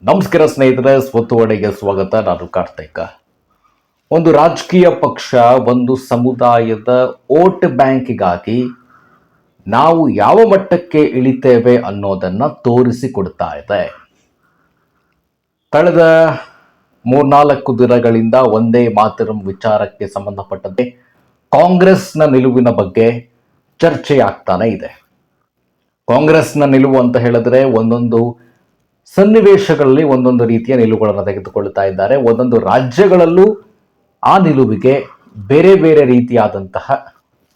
ನಮಸ್ಕಾರ ಸ್ನೇಹಿತರೆ, ಸ್ವತ್ತುವಡೆಗೆ ಸ್ವಾಗತ. ನಾನು ಕಾರ್ತಿಕ. ಒಂದು ರಾಜಕೀಯ ಪಕ್ಷ ಒಂದು ಸಮುದಾಯದ ವೋಟ್ ಬ್ಯಾಂಕಿಗಾಗಿ ನಾವು ಯಾವ ಮಟ್ಟಕ್ಕೆ ಇಳಿತೇವೆ ಅನ್ನೋದನ್ನು ತೋರಿಸಿಕೊಡ್ತಾ ಇದೆ. ಕಳೆದ 3-4 ದಿನಗಳಿಂದ ಒಂದೇ ಮಾತರಂ ವಿಚಾರಕ್ಕೆ ಸಂಬಂಧಪಟ್ಟಂತೆ ಕಾಂಗ್ರೆಸ್ನ ನಿಲುವಿನ ಬಗ್ಗೆ ಚರ್ಚೆಯಾಗ್ತಾನೆ ಇದೆ. ಕಾಂಗ್ರೆಸ್ನ ನಿಲುವು ಅಂತ ಹೇಳಿದ್ರೆ ಒಂದೊಂದು ಸನ್ನಿವೇಶಗಳಲ್ಲಿ ಒಂದೊಂದು ರೀತಿಯ ನಿಲುವುಗಳನ್ನು ತೆಗೆದುಕೊಳ್ತಾ ಇದ್ದಾರೆ. ಒಂದೊಂದು ರಾಜ್ಯಗಳಲ್ಲೂ ಆ ನಿಲುವಿಗೆ ಬೇರೆ ಬೇರೆ ರೀತಿಯಾದಂತಹ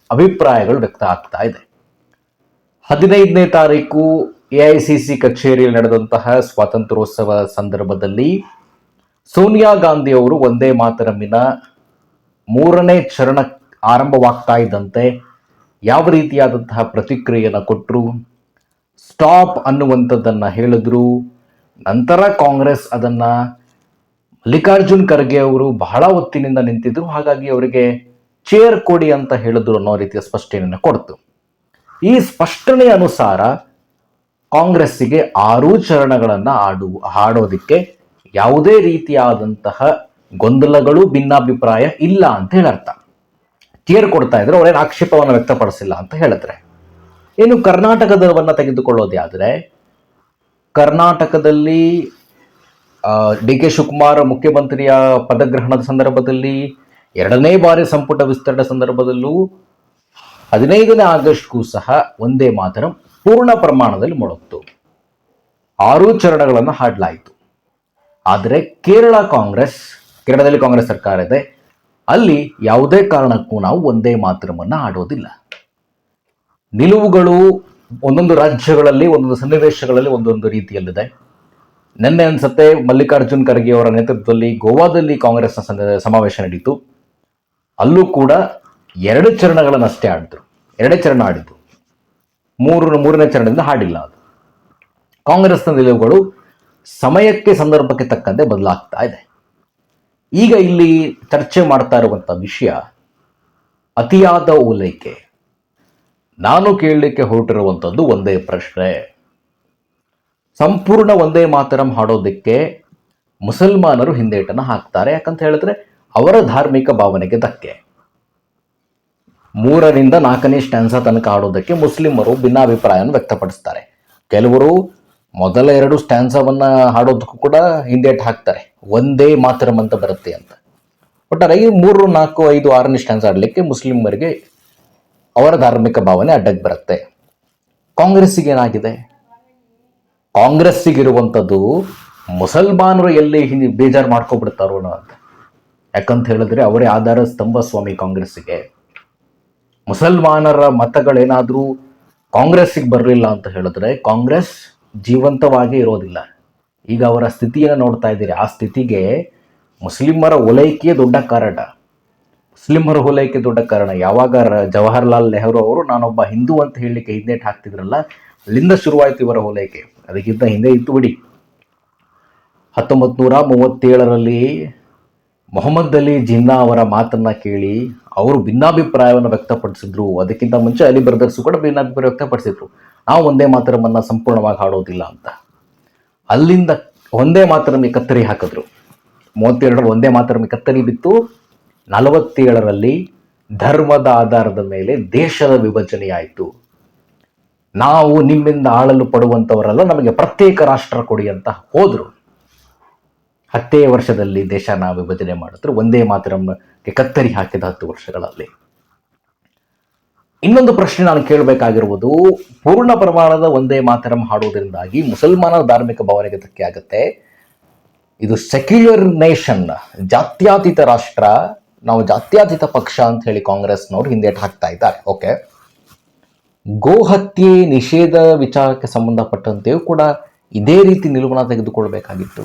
ಅಭಿಪ್ರಾಯಗಳು ವ್ಯಕ್ತ ಆಗ್ತಾ ಇದೆ. 15ನೇ ತಾರೀಕು AICC ಕಚೇರಿಯಲ್ಲಿ ನಡೆದಂತಹ ಸ್ವಾತಂತ್ರ್ಯೋತ್ಸವ ಸಂದರ್ಭದಲ್ಲಿ ಸೋನಿಯಾ ಗಾಂಧಿ ಅವರು ಒಂದೇ ಮಾತರಮಿನ 3ನೇ ಚರಣ ಆರಂಭವಾಗ್ತಾ ಇದ್ದಂತೆ ಯಾವ ರೀತಿಯಾದಂತಹ ಪ್ರತಿಕ್ರಿಯೆಯನ್ನು ಕೊಟ್ಟರು, ಸ್ಟಾಪ್ ಅನ್ನುವಂಥದ್ದನ್ನು ಹೇಳಿದ್ರು. ನಂತರ ಕಾಂಗ್ರೆಸ್ ಅದನ್ನು ಮಲ್ಲಿಕಾರ್ಜುನ್ ಖರ್ಗೆ ಅವರು ಬಹಳ ಹೊತ್ತಿನಿಂದ ನಿಂತಿದ್ರು, ಹಾಗಾಗಿ ಅವರಿಗೆ ಚೇರ್ ಕೊಡಿ ಅಂತ ಹೇಳಿದ್ರು ಅನ್ನೋ ರೀತಿಯ ಸ್ಪಷ್ಟನೆಯನ್ನು ಕೊಡ್ತು. ಈ ಸ್ಪಷ್ಟನೆ ಅನುಸಾರ ಕಾಂಗ್ರೆಸ್ಸಿಗೆ 6 ಚರಣಗಳನ್ನು ಹಾಡೋದಿಕ್ಕೆ ಯಾವುದೇ ರೀತಿಯಾದಂತಹ ಗೊಂದಲಗಳು ಭಿನ್ನಾಭಿಪ್ರಾಯ ಇಲ್ಲ ಅಂತ ಹೇಳರ್ಥ. ಚೇರ್ ಕೊಡ್ತಾ ಇದ್ರು, ಅವರೇನು ಆಕ್ಷೇಪವನ್ನು ವ್ಯಕ್ತಪಡಿಸಿಲ್ಲ ಅಂತ ಹೇಳಿದ್ರೆ. ಇನ್ನು ಕರ್ನಾಟಕದವನ್ನ ತೆಗೆದುಕೊಳ್ಳೋದೇ ಆದರೆ ಕರ್ನಾಟಕದಲ್ಲಿ DK ಶಿವಕುಮಾರ್ ಮುಖ್ಯಮಂತ್ರಿಯ ಪದಗ್ರಹಣದ ಸಂದರ್ಭದಲ್ಲಿ, 2ನೇ ಬಾರಿ ಸಂಪುಟ ವಿಸ್ತರಣೆ ಸಂದರ್ಭದಲ್ಲೂ 15ನೇ ಆಗಸ್ಟ್ಗೂ ಸಹ ಒಂದೇ ಮಾತರಂ ಪೂರ್ಣ ಪ್ರಮಾಣದಲ್ಲಿ ಮೊಳಗ್ತು. 6 ಚರಣಗಳನ್ನು ಹಾಡಲಾಯಿತು. ಆದರೆ ಕೇರಳದಲ್ಲಿ ಕಾಂಗ್ರೆಸ್ ಸರ್ಕಾರ ಇದೆ, ಅಲ್ಲಿ ಯಾವುದೇ ಕಾರಣಕ್ಕೂ ನಾವು ಒಂದೇ ಮಾತರಮನ್ನು ಹಾಡೋದಿಲ್ಲ. ನಿಲುವುಗಳು ಒಂದೊಂದು ರಾಜ್ಯಗಳಲ್ಲಿ ಒಂದೊಂದು ಸನ್ನಿವೇಶಗಳಲ್ಲಿ ಒಂದೊಂದು ರೀತಿಯಲ್ಲಿದೆ. ನಿನ್ನೆ ಅನ್ಸತ್ತೆ ಮಲ್ಲಿಕಾರ್ಜುನ್ ಖರ್ಗೆ ಅವರ ನೇತೃತ್ವದಲ್ಲಿ ಗೋವಾದಲ್ಲಿ ಕಾಂಗ್ರೆಸ್ನ ಸಮಾವೇಶ ನಡೀತು. ಅಲ್ಲೂ ಕೂಡ 2 ಚರಣಗಳನ್ನಷ್ಟೇ ಆಡಿದ್ರು, 2 ಚರಣ ಆಡಿದ್ರು, 3ನೇ ಚರಣದಿಂದ ಹಾಡಿಲ್ಲ. ಅದು ಕಾಂಗ್ರೆಸ್ನ ನಿಲುವುಗಳು ಸಮಯಕ್ಕೆ ಸಂದರ್ಭಕ್ಕೆ ತಕ್ಕಂತೆ ಬದಲಾಗ್ತಾ ಇದೆ. ಈಗ ಇಲ್ಲಿ ಚರ್ಚೆ ಮಾಡ್ತಾ ಇರುವಂಥ ವಿಷಯ ಅತಿಯಾದ ಓಲೈಕೆ. ನಾನು ಕೇಳಲಿಕ್ಕೆ ಹೊರಟಿರುವಂಥದ್ದು ಒಂದೇ ಪ್ರಶ್ನೆ. ಸಂಪೂರ್ಣ ಒಂದೇ ಮಾತರಂ ಹಾಡೋದಕ್ಕೆ ಮುಸಲ್ಮಾನರು ಹಿಂದೇಟನ್ನು ಹಾಕ್ತಾರೆ. ಯಾಕಂತ ಹೇಳಿದ್ರೆ ಅವರ ಧಾರ್ಮಿಕ ಭಾವನೆಗೆ ಧಕ್ಕೆ. 3ರಿಂದ 4ನೇ ಸ್ಟ್ಯಾನ್ಸಾ ತನಕ ಹಾಡೋದಕ್ಕೆ ಮುಸ್ಲಿಮರು ಭಿನ್ನಾಭಿಪ್ರಾಯವನ್ನು ವ್ಯಕ್ತಪಡಿಸ್ತಾರೆ. ಕೆಲವರು ಮೊದಲ 2 ಸ್ಟ್ಯಾನ್ಸಾವನ್ನ ಹಾಡೋದಕ್ಕೂ ಕೂಡ ಹಿಂದೇಟು ಹಾಕ್ತಾರೆ, ಒಂದೇ ಮಾತರಂ ಅಂತ ಬರುತ್ತೆ ಅಂತ. ಒಟ್ಟಾರೆ 3, 4, 5, 6ನೇ ಸ್ಟ್ಯಾನ್ಸ್ ಆಡಲಿಕ್ಕೆ ಮುಸ್ಲಿಮರಿಗೆ ಅವರ ಧಾರ್ಮಿಕ ಭಾವನೆ ಅಡ್ಡಕ್ಕೆ ಬರುತ್ತೆ. ಕಾಂಗ್ರೆಸ್ಸಿಗೆ ಏನಾಗಿದೆ? ಕಾಂಗ್ರೆಸ್ಸಿಗಿರುವಂಥದ್ದು ಮುಸಲ್ಮಾನರು ಎಲ್ಲಿ ಬೇಜಾರು ಮಾಡ್ಕೊಬಿಡ್ತಾರೋ ಅಂತ. ಯಾಕಂತ ಹೇಳಿದ್ರೆ ಅವರೇ ಆಧಾರ ಸ್ತಂಭ ಸ್ವಾಮಿ ಕಾಂಗ್ರೆಸ್ಸಿಗೆ. ಮುಸಲ್ಮಾನರ ಮತಗಳೇನಾದರೂ ಕಾಂಗ್ರೆಸ್ಸಿಗೆ ಬರಲಿಲ್ಲ ಅಂತ ಹೇಳಿದ್ರೆ ಕಾಂಗ್ರೆಸ್ ಜೀವಂತವಾಗಿ ಇರೋದಿಲ್ಲ. ಈಗ ಅವರ ಸ್ಥಿತಿಯನ್ನು ನೋಡ್ತಾ ಇದ್ದೀರಿ. ಆ ಸ್ಥಿತಿಗೆ ಮುಸ್ಲಿಮರ ಓಲೈಕೆಯೇ ದೊಡ್ಡ ಕಾರಣ. ಮುಸ್ಲಿಮರ ಓಲೈಕೆ ದೊಡ್ಡ ಕಾರಣ. ಯಾವಾಗ ಜವಾಹರ್ಲಾಲ್ ನೆಹರು ಅವರು ನಾನೊಬ್ಬ ಹಿಂದೂ ಅಂತ ಹೇಳಲಿಕ್ಕೆ ಹಿಂದೇಟು ಹಾಕ್ತಿದ್ರಲ್ಲ, ಅಲ್ಲಿಂದ ಶುರುವಾಯಿತು ಇವರ ಓಲೈಕೆ. ಅದಕ್ಕಿಂತ ಹಿಂದೆ ಇತ್ತು ಬಿಡಿ. 1937ರಲ್ಲಿ ಮೊಹಮ್ಮದ್ ಅಲಿ ಜಿನ್ನಾ ಅವರ ಮಾತನ್ನ ಕೇಳಿ ಅವರು ಭಿನ್ನಾಭಿಪ್ರಾಯವನ್ನು ವ್ಯಕ್ತಪಡಿಸಿದ್ರು. ಅದಕ್ಕಿಂತ ಮುಂಚೆ ಅಲಿ ಬ್ರದರ್ಸು ಕೂಡ ಭಿನ್ನಾಭಿಪ್ರಾಯ ವ್ಯಕ್ತಪಡಿಸಿದ್ರು, ನಾವು ಒಂದೇ ಮಾತರಮನ್ನ ಸಂಪೂರ್ಣವಾಗಿ ಹಾಡೋದಿಲ್ಲ ಅಂತ. ಅಲ್ಲಿಂದ ಒಂದೇ ಮಾತರಂ ಕತ್ತರಿ ಹಾಕಿದ್ರು. 32ರಲ್ಲಿ ಒಂದೇ ಮಾತರಂ ಕತ್ತರಿ ಬಿತ್ತು. 47ರಲ್ಲಿ ಧರ್ಮದ ಆಧಾರದ ಮೇಲೆ ದೇಶದ ವಿಭಜನೆಯಾಯಿತು. ನಾವು ನಿಮ್ಮಿಂದ ಆಳಲು ಪಡುವಂಥವರೆಲ್ಲ, ನಮಗೆ ಪ್ರತ್ಯೇಕ ರಾಷ್ಟ್ರ ಕೊಡಿ ಅಂತ ಹೋದರು. 10 ವರ್ಷದಲ್ಲಿ ದೇಶನ ವಿಭಜನೆ ಮಾಡಿದ್ರು. ಒಂದೇ ಮಾತರಂಗೆ ಕತ್ತರಿ ಹಾಕಿದ 10 ವರ್ಷಗಳಲ್ಲಿ. ಇನ್ನೊಂದು ಪ್ರಶ್ನೆ ನಾನು ಕೇಳಬೇಕಾಗಿರುವುದು, ಪೂರ್ಣ ಪ್ರಮಾಣದ ಒಂದೇ ಮಾತರಂ ಹಾಡುವುದರಿಂದಾಗಿ ಮುಸಲ್ಮಾನರ ಧಾರ್ಮಿಕ ಭಾವನೆಗೆ ಧಕ್ಕೆ ಆಗುತ್ತೆ. ಇದು ಸೆಕ್ಯುಲರ್ ನೇಷನ್, ಜಾತ್ಯತೀತ ರಾಷ್ಟ್ರ, ನಾವು ಜಾತ್ಯತೀತ ಪಕ್ಷ ಅಂತ ಹೇಳಿ ಕಾಂಗ್ರೆಸ್ನವರು ಹಿಂದೇಟು ಹಾಕ್ತಾ ಇದ್ದಾರೆ. ಓಕೆ, ಗೋಹತ್ಯೆ ನಿಷೇಧ ವಿಚಾರಕ್ಕೆ ಸಂಬಂಧಪಟ್ಟಂತೆಯೂ ಕೂಡ ಇದೇ ರೀತಿ ನಿಲುವನ್ನ ತೆಗೆದುಕೊಳ್ಬೇಕಾಗಿತ್ತು.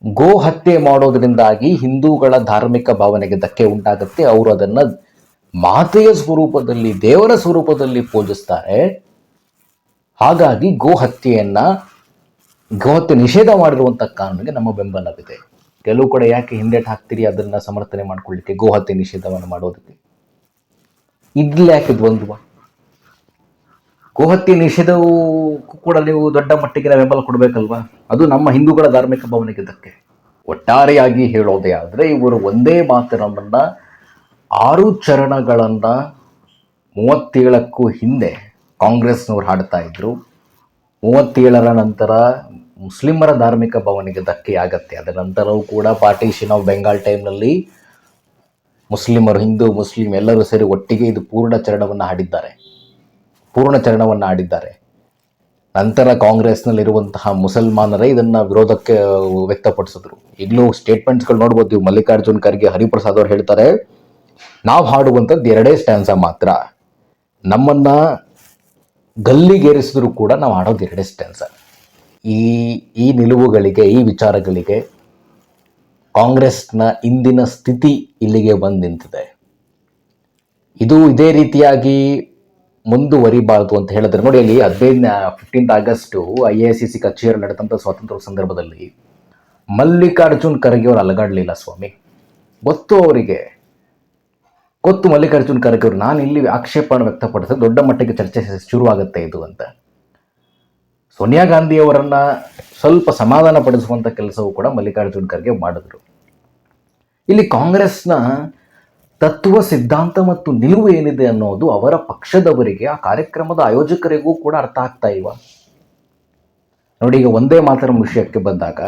ಗೋ ಹತ್ಯೆ ಮಾಡೋದ್ರಿಂದಾಗಿ ಹಿಂದೂಗಳ ಧಾರ್ಮಿಕ ಭಾವನೆಗೆ ಧಕ್ಕೆ ಉಂಟಾಗುತ್ತೆ. ಅವರು ಅದನ್ನು ಮಾತೆಯ ಸ್ವರೂಪದಲ್ಲಿ, ದೇವರ ಸ್ವರೂಪದಲ್ಲಿ ಪೂಜಿಸ್ತಾರೆ. ಹಾಗಾಗಿ ಗೋಹತ್ಯೆ ನಿಷೇಧ ಮಾಡಿರುವಂಥ ಕಾರಣಕ್ಕೆ ನಮ್ಮ ಬೆಂಬಲವಿದೆ. ಕೆಲವು ಕಡೆ ಯಾಕೆ ಹಿಂದೇಟು ಹಾಕ್ತೀರಿ ಅದನ್ನು ಸಮರ್ಥನೆ ಮಾಡ್ಕೊಳ್ಳಿಕ್ಕೆ, ಗೋಹತ್ಯೆ ನಿಷೇಧವನ್ನು ಮಾಡೋದಕ್ಕೆ? ಇದ್ಲಿ ಯಾಕೆ ದ್ವಂದ್ವ? ಗೋಹತ್ಯೆ ನಿಷೇಧಕ್ಕೂ ಕೂಡ ನೀವು ದೊಡ್ಡ ಮಟ್ಟಿಗಿನ ಬೆಂಬಲ ಕೊಡಬೇಕಲ್ವಾ? ಅದು ನಮ್ಮ ಹಿಂದೂಗಳ ಧಾರ್ಮಿಕ ಭಾವನೆಗೆ ಇದಕ್ಕೆ. ಒಟ್ಟಾರೆಯಾಗಿ ಹೇಳೋದೇ ಆದರೆ ಇವರು ಒಂದೇ ಮಾತರಮನ್ನ 6 ಚರಣಗಳನ್ನ 37ಕ್ಕೂ ಹಿಂದೆ ಕಾಂಗ್ರೆಸ್ನವ್ರು ಹಾಡ್ತಾ ಇದ್ರು. 37ರ ನಂತರ ಮುಸ್ಲಿಮರ ಧಾರ್ಮಿಕ ಭಾವನೆಗೆ ಧಕ್ಕೆಯಾಗತ್ತೆ. ಅದರ ನಂತರವೂ ಕೂಡ ಪಾರ್ಟಿಷನ್ ಆಫ್ ಬೆಂಗಾಲ್ ಟೈಮ್ನಲ್ಲಿ ಮುಸ್ಲಿಮರು, ಹಿಂದೂ ಮುಸ್ಲಿಂ ಎಲ್ಲರೂ ಸೇರಿ ಒಟ್ಟಿಗೆ ಇದು ಪೂರ್ಣ ಚರಣವನ್ನು ಆಡಿದ್ದಾರೆ. ನಂತರ ಕಾಂಗ್ರೆಸ್ನಲ್ಲಿರುವಂತಹ ಮುಸಲ್ಮಾನರೇ ಇದನ್ನು ವಿರೋಧಕ್ಕೆ ವ್ಯಕ್ತಪಡಿಸಿದ್ರು. ಈಗಲೂ ಸ್ಟೇಟ್ಮೆಂಟ್ಸ್ಗಳು ನೋಡ್ಬೋದು. ನೀವು ಮಲ್ಲಿಕಾರ್ಜುನ್ ಖರ್ಗೆ, ಹರಿಪ್ರಸಾದ್ ಅವರು ಹೇಳ್ತಾರೆ, ನಾವು ಹಾಡುವಂಥದ್ದು 2 ಸ್ಟ್ಯಾನ್ಸ ಮಾತ್ರ, ನಮ್ಮನ್ನ ಗಲ್ಲಿಗೇರಿಸಿದ್ರು ಕೂಡ ನಾವು ಹಾಡೋದು 2 ಸ್ಟ್ಯಾನ್ಸ. ಈ ನಿಲುವುಗಳಿಗೆ, ಈ ವಿಚಾರಗಳಿಗೆ ಕಾಂಗ್ರೆಸ್ನ ಇಂದಿನ ಸ್ಥಿತಿ ಇಲ್ಲಿಗೆ ಬಂದು ನಿಂತಿದೆ. ಇದು ಇದೇ ರೀತಿಯಾಗಿ ಮುಂದುವರಿಬಾರದು ಅಂತ ಹೇಳಿದ್ರೆ ನೋಡಿ, ಅಲ್ಲಿ 15 ಆಗಸ್ಟು IACC ಕಚೇರಿ ನಡೆದಂಥ ಸ್ವಾತಂತ್ರ್ಯ ಸಂದರ್ಭದಲ್ಲಿ ಮಲ್ಲಿಕಾರ್ಜುನ್ ಖರ್ಗೆ ಅವರು ಅಲಗಾಡಲಿಲ್ಲ ಸ್ವಾಮಿ. ಗೊತ್ತು ಮಲ್ಲಿಕಾರ್ಜುನ್ ಖರ್ಗೆ ಅವರು, ನಾನು ಇಲ್ಲಿ ಆಕ್ಷೇಪವನ್ನು ವ್ಯಕ್ತಪಡಿಸಿದ್ರೆ ದೊಡ್ಡ ಮಟ್ಟಿಗೆ ಚರ್ಚೆ ಶುರುವಾಗುತ್ತೆ ಇದು ಅಂತ. ಸೋನಿಯಾ ಗಾಂಧಿ ಅವರನ್ನ ಸ್ವಲ್ಪ ಸಮಾಧಾನ ಪಡಿಸುವಂಥ ಕೆಲಸವೂ ಕೂಡ ಮಲ್ಲಿಕಾರ್ಜುನ್ ಖರ್ಗೆ ಮಾಡಿದ್ರು. ಇಲ್ಲಿ ಕಾಂಗ್ರೆಸ್ನ ತತ್ವ, ಸಿದ್ಧಾಂತ ಮತ್ತು ನಿಲುವು ಏನಿದೆ ಅನ್ನೋದು ಅವರ ಪಕ್ಷದವರಿಗೆ, ಆ ಕಾರ್ಯಕ್ರಮದ ಆಯೋಜಕರಿಗೂ ಕೂಡ ಅರ್ಥ ಆಗ್ತಾ ಇಲ್ವ? ನೋಡಿ, ಈಗ ಒಂದೇ ಮಾತರಂ ವಿಷಯಕ್ಕೆ ಬಂದಾಗ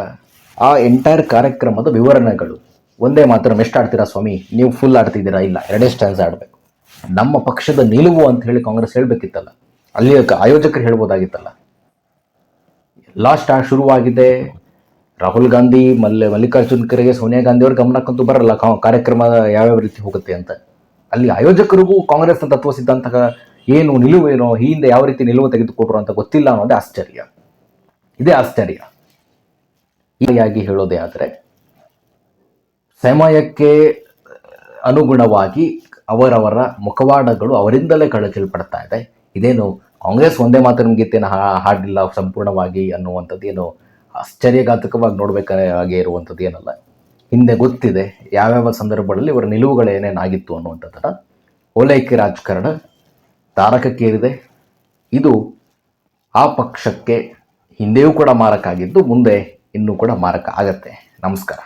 ಆ ಎಂಟೈರ್ ಕಾರ್ಯಕ್ರಮದ ವಿವರಣೆಗಳು, ಒಂದೇ ಮಾತರಂ ಎಷ್ಟು ಆಡ್ತೀರಾ ಸ್ವಾಮಿ, ನೀವು ಫುಲ್ ಆಡ್ತಿದ್ದೀರಾ? ಇಲ್ಲ, 2 ಸ್ಟ್ಯಾನ್ಸ್ ಆಡಬೇಕು. ನಮ್ಮ ಪಕ್ಷದ ನಿಲುವು ಅಂತ ಹೇಳಿ ಕಾಂಗ್ರೆಸ್ ಹೇಳಬೇಕಿತ್ತಲ್ಲ, ಅಲ್ಲಿ ಆಯೋಜಕರು ಹೇಳ್ಬೋದಾಗಿತ್ತಲ್ಲ. ಎಲ್ಲ ಶುರುವಾಗಿದೆ. ರಾಹುಲ್ ಗಾಂಧಿ, ಮಲ್ಲಿಕಾರ್ಜುನ್ ಖರ್ಗೆ, ಸೋನಿಯಾ ಗಾಂಧಿ ಅವ್ರ ಗಮನಕ್ಕಂತೂ ಬರಲ್ಲ ಕಾರ್ಯಕ್ರಮ ಯಾವ್ಯಾವ ರೀತಿ ಹೋಗುತ್ತೆ ಅಂತ. ಅಲ್ಲಿ ಆಯೋಜಕರಿಗೂ ಕಾಂಗ್ರೆಸ್ನ ತತ್ವ ಸಿದ್ಧಾಂತ ಏನು, ನಿಲುವೇನೋ, ಹಿಂದೆ ಯಾವ ರೀತಿ ನಿಲುವು ತೆಗೆದುಕೊಟ್ರು ಅಂತ ಗೊತ್ತಿಲ್ಲ ಅನ್ನೋದೇ ಆಶ್ಚರ್ಯ. ಇದೇ ಆಶ್ಚರ್ಯ. ಹೀಗಾಗಿ ಹೇಳೋದೇ ಆದರೆ ಸಮಯಕ್ಕೆ ಅನುಗುಣವಾಗಿ ಅವರವರ ಮುಖವಾಡಗಳು ಅವರಿಂದಲೇ ಕಳಚಲ್ಪಡ್ತಾ ಇದೆ. ಇದೇನು ಕಾಂಗ್ರೆಸ್ ಒಂದೇ ಮಾತರಂ ಗೀತೆಯನ್ನು ಹಾಡಿಲ್ಲ ಸಂಪೂರ್ಣವಾಗಿ ಅನ್ನುವಂಥದ್ದು ಏನು ಆಶ್ಚರ್ಯಘಾತಕವಾಗಿ ನೋಡಬೇಕಾಗೇ ಇರುವಂಥದ್ದು ಏನಲ್ಲ. ಹಿಂದೆ ಗೊತ್ತಿದೆ ಯಾವ್ಯಾವ ಸಂದರ್ಭಗಳಲ್ಲಿ ಇವರ ನಿಲುವುಗಳು ಏನೇನಾಗಿತ್ತು ಅನ್ನುವಂಥದ್ದನ್ನು. ಓಲೈಕೆ ರಾಜಕಾರಣ ತಾರಕಕ್ಕೇರಿದೆ. ಇದು ಆ ಪಕ್ಷಕ್ಕೆ ಹಿಂದೆಯೂ ಕೂಡ ಮಾರಕ ಆಗಿದ್ದು, ಮುಂದೆ ಇನ್ನೂ ಕೂಡ ಮಾರಕ ಆಗತ್ತೆ. ನಮಸ್ಕಾರ.